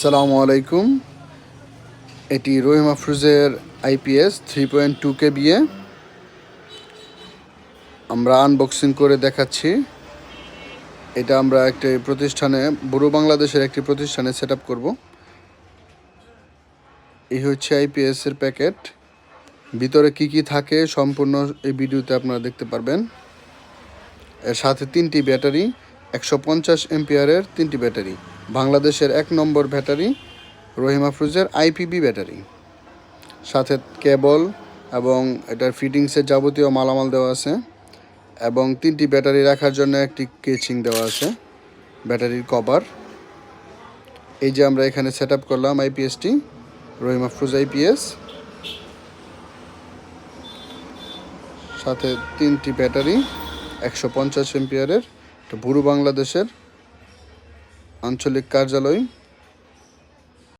আসসালামু আলাইকুম। এটি রহিম আফরোজের আইপিএস 3.2 কেবিএ আমরা আনবক্সিং করে দেখাচ্ছি। এটা আমরা একটি প্রতিষ্ঠানে, বুড়ো বাংলাদেশের একটি প্রতিষ্ঠানে সেট আপ করবো। এই হচ্ছে আইপিএস এর প্যাকেট। ভিতরে কি কি থাকে সম্পূর্ণ এই ভিডিওতে আপনারা দেখতে পারবেন। এর সাথে 3টি ব্যাটারি, 150 এম্পিয়ারের 3টি ব্যাটারি, বাংলাদেশের 1 নম্বর ব্যাটারি রহিম আফরোজের আইপিবি ব্যাটারি, সাথে কেবল এবং এটার ফিটিংসের যাবতীয় মালামাল দেওয়া আছে, এবং 3টি ব্যাটারি রাখার জন্য একটি কেচিং দেওয়া আছে, ব্যাটারির কভার। এই যে আমরা এখানে সেট আপ করলাম আইপিএসটি, রহিম আফরোজ আইপিএস, সাথে 3টি ব্যাটারি, 150 এম্পিয়ারের। বুড়ো বাংলাদেশের আঞ্চলিক কার্যালয়